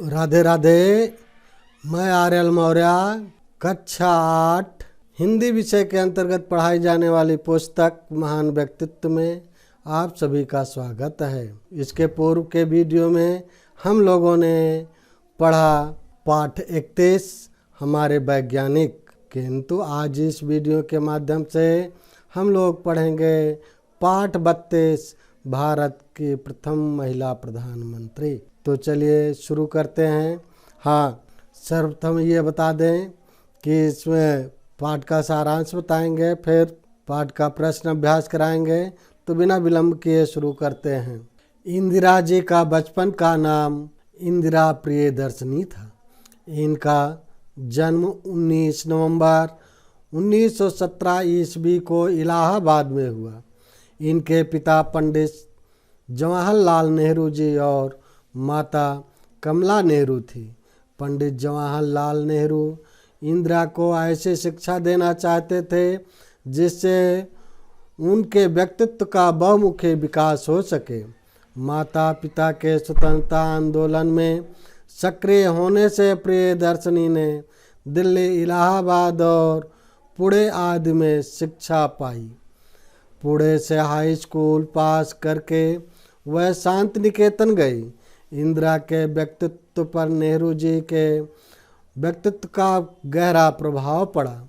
राधे राधे। मैं आर्यल मौर्य कक्षा 8 हिंदी विषय के अंतर्गत पढ़ाई जाने वाली पुस्तक महान व्यक्तित्व में आप सभी का स्वागत है। इसके पूर्व के वीडियो में हम लोगों ने पढ़ा पाठ 31 हमारे वैज्ञानिक, किंतु आज इस वीडियो के माध्यम से हम लोग पढ़ेंगे पाठ 32 भारत की प्रथम महिला प्रधानमंत्री। तो चलिए शुरू करते हैं। हाँ, सर्वप्रथम ये बता दें कि इसमें पाठ का सारांश बताएंगे, फिर पाठ का प्रश्न अभ्यास कराएंगे। तो बिना विलंब किए शुरू करते हैं। इंदिरा जी का बचपन का नाम इंदिरा प्रियदर्शनी था। इनका जन्म 19 नवंबर 1917 ईस्वी को इलाहाबाद में हुआ। इनके पिता पंडित जवाहरलाल नेहरू जी और माता कमला नेहरू थी। पंडित जवाहरलाल नेहरू इंदिरा को ऐसी शिक्षा देना चाहते थे जिससे उनके व्यक्तित्व का बहुमुखी विकास हो सके। माता पिता के स्वतंत्रता आंदोलन में सक्रिय होने से प्रियदर्शनी ने दिल्ली, इलाहाबाद और पुणे आदि में शिक्षा पाई। पुणे से हाई स्कूल पास करके वह शांति निकेतन गई। इंदिरा के व्यक्तित्व पर नेहरू जी के व्यक्तित्व का गहरा प्रभाव पड़ा।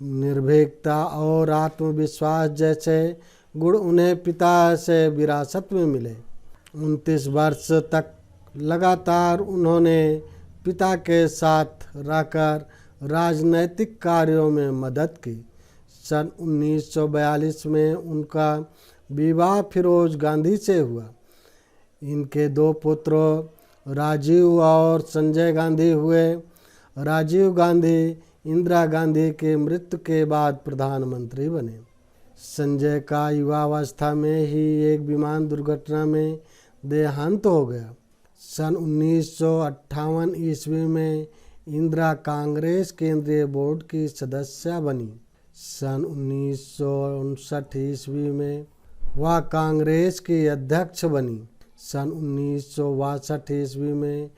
निर्भीकता और आत्मविश्वास जैसे गुण उन्हें पिता से विरासत में मिले। 29 वर्ष तक लगातार उन्होंने पिता के साथ रहकर राजनैतिक कार्यों में मदद की। सन 1942 में उनका विवाह फिरोज गांधी से हुआ। इनके 2 पुत्र राजीव और संजय गांधी हुए। राजीव गांधी इंदिरा गांधी के मृत्यु के बाद प्रधानमंत्री बने। संजय का युवावस्था में ही एक विमान दुर्घटना में देहांत हो गया। सन 1958 ईस्वी में इंदिरा कांग्रेस केंद्रीय बोर्ड की सदस्य बनी। सन 1959 ईस्वी में वह कांग्रेस की अध्यक्ष बनी। सन 1962 ईस्वी में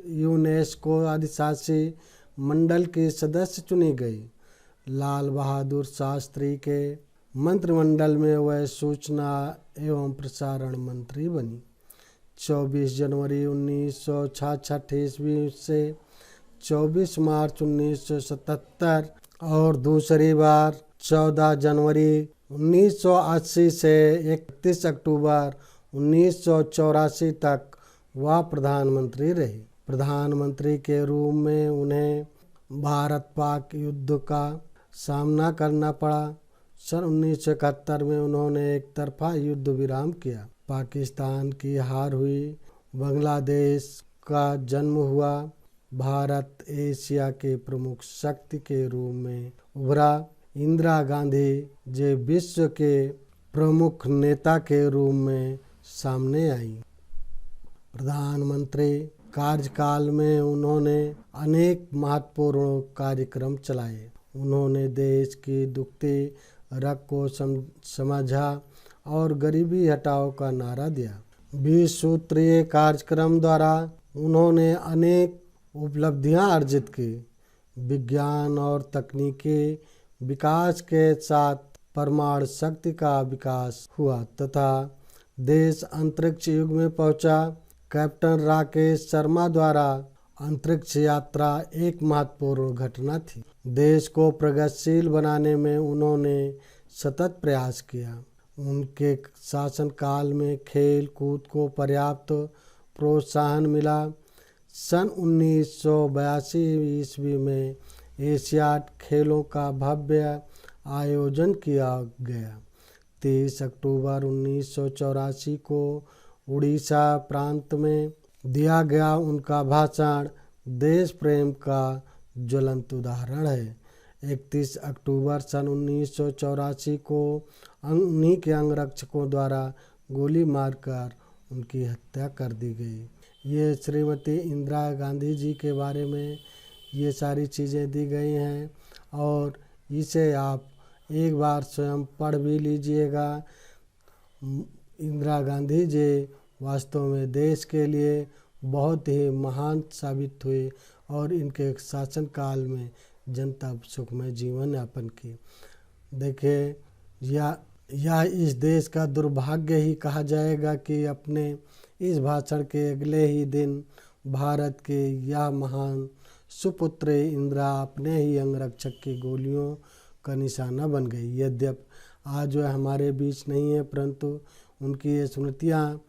यूनेस्को अधिशासी मंडल की सदस्य चुनी गई। लाल बहादुर शास्त्री के मंत्रिमंडल में वह सूचना एवं प्रसारण मंत्री बनी। 24 जनवरी 1966 ईस्वी से 24 मार्च 1977 और दूसरी बार 14 जनवरी 1980 से 31 अक्टूबर 1984 तक वह प्रधानमंत्री रही। प्रधानमंत्री के रूप में उन्हें भारत पाक युद्ध का सामना करना पड़ा। सन 1971 में उन्होंने एक तरफा युद्ध विराम किया। पाकिस्तान की हार हुई। बांग्लादेश का जन्म हुआ। भारत एशिया के प्रमुख शक्ति के रूप में उभरा। इंदिरा गांधी जी विश्व के प्रमुख नेता के रूप में सामने आई। प्रधानमंत्री कार्यकाल में उन्होंने अनेक महत्वपूर्ण कार्यक्रम चलाए। उन्होंने देश की दुखती रग को समझा और गरीबी हटाओ का नारा दिया। 20 सूत्रीय कार्यक्रम द्वारा उन्होंने अनेक उपलब्धियां अर्जित की। विज्ञान और तकनीकी विकास के साथ परमाणु शक्ति का विकास हुआ तथा देश अंतरिक्ष युग में पहुंचा। कैप्टन राकेश शर्मा द्वारा अंतरिक्ष यात्रा एक महत्वपूर्ण घटना थी। देश को प्रगतिशील बनाने में उन्होंने सतत प्रयास किया। उनके शासनकाल में खेल कूद को पर्याप्त प्रोत्साहन मिला। सन 1982 ईस्वी में एशियाड खेलों का भव्य आयोजन किया गया। 30 अक्टूबर 1984 को उड़ीसा प्रांत में दिया गया उनका भाषण देश प्रेम का ज्वलंत उदाहरण है। 31 अक्टूबर सन 1984 को उन्हीं के अंगरक्षकों द्वारा गोली मारकर उनकी हत्या कर दी गई। ये श्रीमती इंदिरा गांधी जी के बारे में ये सारी चीज़ें दी गई हैं और इसे आप एक बार स्वयं पढ़ भी लीजिएगा। इंदिरा गांधी जी वास्तव में देश के लिए बहुत ही महान साबित हुए और इनके शासनकाल में जनता सुखमय जीवन यापन की। देखिए, यह इस देश का दुर्भाग्य ही कहा जाएगा कि अपने इस भाषण के अगले ही दिन भारत के यह महान सुपुत्र इंदिरा अपने ही अंगरक्षक की गोलियों का निशाना बन गई। यद्यपि आज वह हमारे बीच नहीं है, परंतु उनकी ये स्मृतियाँ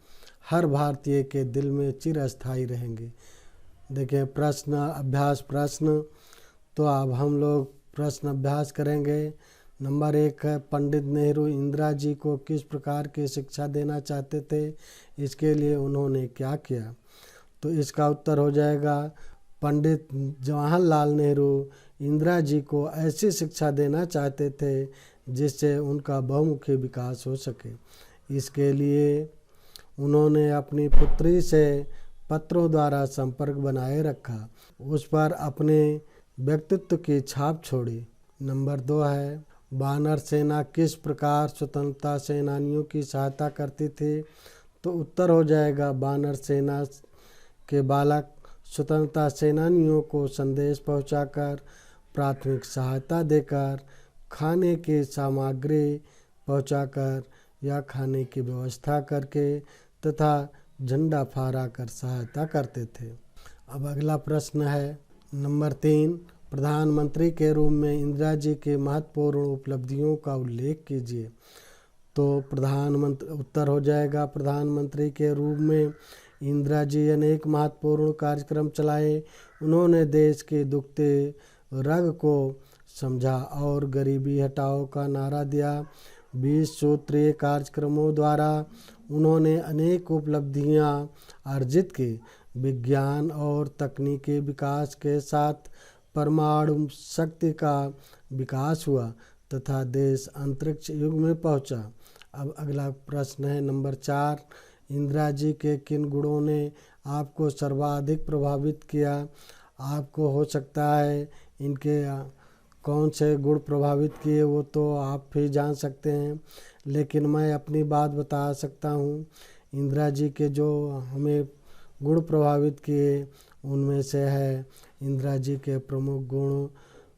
हर भारतीय के दिल में चिरस्थायी रहेंगी। देखिए, प्रश्न तो अब हम लोग प्रश्न अभ्यास करेंगे। नंबर 1 है, पंडित नेहरू इंदिरा जी को किस प्रकार की शिक्षा देना चाहते थे, इसके लिए उन्होंने क्या किया? तो इसका उत्तर हो जाएगा, पंडित जवाहरलाल नेहरू इंदिरा जी को ऐसी शिक्षा देना चाहते थे जिससे उनका बहुमुखी विकास हो सके। इसके लिए उन्होंने अपनी पुत्री से पत्रों द्वारा संपर्क बनाए रखा, उस पर अपने व्यक्तित्व की छाप छोड़ी। नंबर 2 है, वानर सेना किस प्रकार स्वतंत्रता सेनानियों की सहायता करती थी? तो उत्तर हो जाएगा, वानर सेना के बालक स्वतंत्रता सेनानियों को संदेश पहुंचाकर, प्राथमिक सहायता देकर, खाने की सामग्री पहुंचाकर या खाने की व्यवस्था करके तथा झंडा फहरा कर सहायता करते थे। अब अगला प्रश्न है नंबर 3, प्रधानमंत्री के रूप में इंदिरा जी की महत्वपूर्ण उपलब्धियों का उल्लेख कीजिए। तो उत्तर हो जाएगा, प्रधानमंत्री के रूप में इंदिरा जी अनेक महत्वपूर्ण कार्यक्रम चलाए। उन्होंने देश के दुखते वर्ग को समझा और गरीबी हटाओ का नारा दिया। 20 सूत्रीय कार्यक्रमों द्वारा उन्होंने अनेक उपलब्धियां अर्जित की। विज्ञान और तकनीकी विकास के साथ परमाणु शक्ति का विकास हुआ तथा देश अंतरिक्ष युग में पहुंचा। अब अगला प्रश्न है नंबर 4, इंदिरा जी के किन गुणों ने आपको सर्वाधिक प्रभावित किया? आपको हो सकता है इनके कौन से गुण प्रभावित किए वो तो आप भी जान सकते हैं, लेकिन मैं अपनी बात बता सकता हूँ। इंदिरा जी के जो हमें गुण प्रभावित किए उनमें से है इंदिरा जी के प्रमुख गुण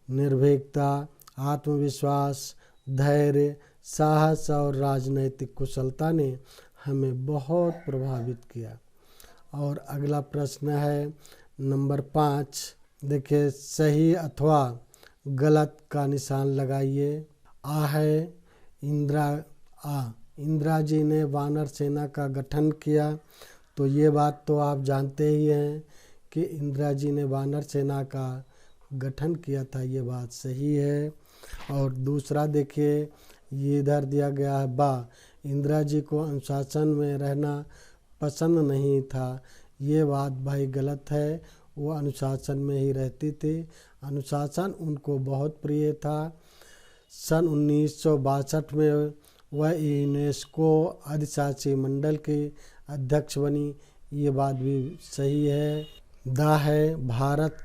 निर्भीकता, आत्मविश्वास, धैर्य, साहस और राजनैतिक कुशलता ने हमें बहुत प्रभावित किया। और अगला प्रश्न है नंबर 5, देखिए सही अथवा गलत का निशान लगाइए। इंदिरा जी ने वानर सेना का गठन किया। तो ये बात तो आप जानते ही हैं कि इंदिरा जी ने वानर सेना का गठन किया था, ये बात सही है। और दूसरा देखिए, ये इधर दिया गया है, इंदिरा जी को अनुशासन में रहना पसंद नहीं था। ये बात भाई गलत है, वो अनुशासन में ही रहती थी, अनुशासन उनको बहुत प्रिय था। सन 1962 में वह यूनेस्को अधिशासी मंडल की अध्यक्ष बनी, ये बात भी सही है। भारत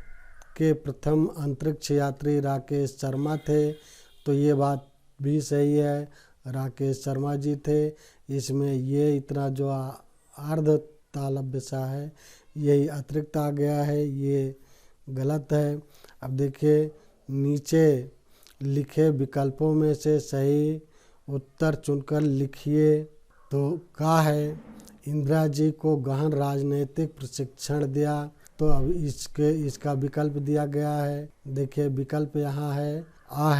के प्रथम अंतरिक्ष यात्री राकेश शर्मा थे, तो ये बात भी सही है, राकेश शर्मा जी थे। इसमें ये इतना जो अर्ध तालव्य सा है यही अतिरिक्त आ गया है, ये गलत है। अब देखिए नीचे लिखे विकल्पों में से सही उत्तर चुनकर लिखिए। तो कहा है इंदिरा जी को गहन राजनीतिक प्रशिक्षण दिया। तो अब इसका विकल्प दिया गया है। देखिए विकल्प यहाँ है, आ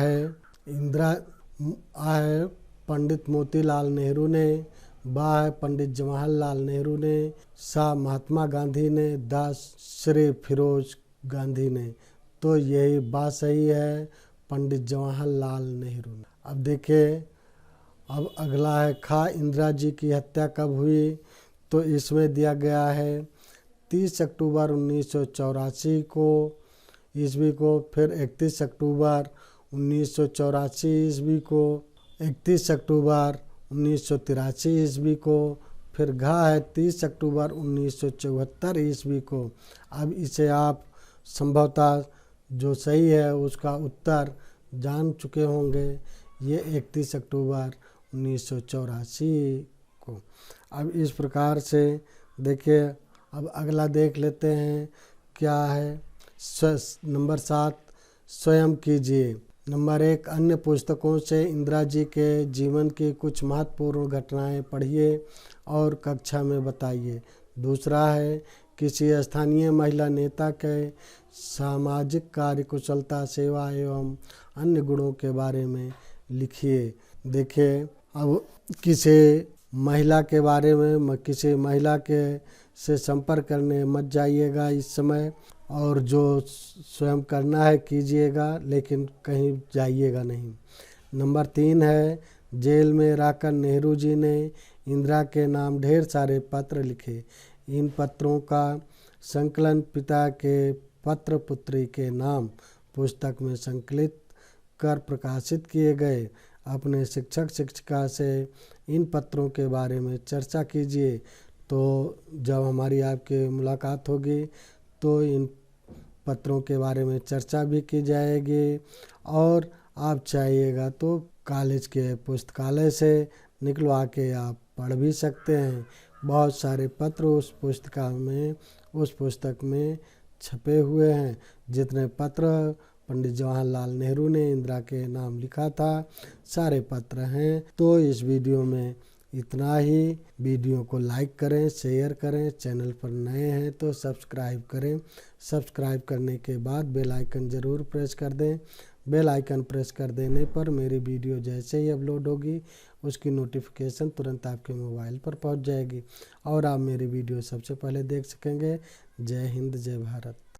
है पंडित मोतीलाल नेहरू ने, बा है पंडित जवाहरलाल नेहरू ने, सा महात्मा गांधी ने, दा श्री फिरोज गांधी ने। तो यही बात सही है, पंडित जवाहरलाल नेहरू ने। अब देखिए अब अगला है खा, इंदिरा जी की हत्या कब हुई? तो इसमें दिया गया है 30 अक्टूबर 1984 को ईस्वी को, फिर 31 अक्टूबर 1984 ईस्वी को, 31 अक्टूबर 1983 ईस्वी को, फिर घा है 30 अक्टूबर 1974 ईस्वी को। अब इसे आप संभवतः जो सही है उसका उत्तर जान चुके होंगे, ये 31 अक्टूबर 1984 को। अब इस प्रकार से देखिए अब अगला देख लेते हैं क्या है। नंबर 7, स्वयं कीजिए। नंबर 1, अन्य पुस्तकों से इंदिरा जी के जीवन की कुछ महत्वपूर्ण घटनाएं पढ़िए और कक्षा में बताइए। दूसरा है, किसी स्थानीय महिला नेता के सामाजिक कार्य, कुशलता, सेवा एवं अन्य गुणों के बारे में लिखिए। देखिए, अब किसी महिला के बारे में, किसी महिला के से संपर्क करने मत जाइएगा इस समय, और जो स्वयं करना है कीजिएगा, लेकिन कहीं जाइएगा नहीं। नंबर 3 है, जेल में रहकर नेहरू जी ने इंदिरा के नाम ढेर सारे पत्र लिखे। इन पत्रों का संकलन पिता के पत्र पुत्री के नाम पुस्तक में संकलित कर प्रकाशित किए गए। अपने शिक्षक शिक्षिका से इन पत्रों के बारे में चर्चा कीजिए। तो जब हमारी आपकी मुलाकात होगी तो इन पत्रों के बारे में चर्चा भी की जाएगी, और आप चाहिएगा तो कॉलेज के पुस्तकालय से निकलवा के आप पढ़ भी सकते हैं। बहुत सारे पत्र उस पुस्तक में छपे हुए हैं। जितने पत्र पंडित जवाहरलाल नेहरू ने इंदिरा के नाम लिखा था, सारे पत्र हैं। तो इस वीडियो में इतना ही। वीडियो को लाइक करें, शेयर करें, चैनल पर नए हैं तो सब्सक्राइब करें। सब्सक्राइब करने के बाद बेल आइकन ज़रूर प्रेस कर दें। बेल आइकन प्रेस कर देने पर मेरी वीडियो जैसे ही अपलोड होगी उसकी नोटिफिकेशन तुरंत आपके मोबाइल पर पहुंच जाएगी और आप मेरी वीडियो सबसे पहले देख सकेंगे। जय हिंद, जय भारत।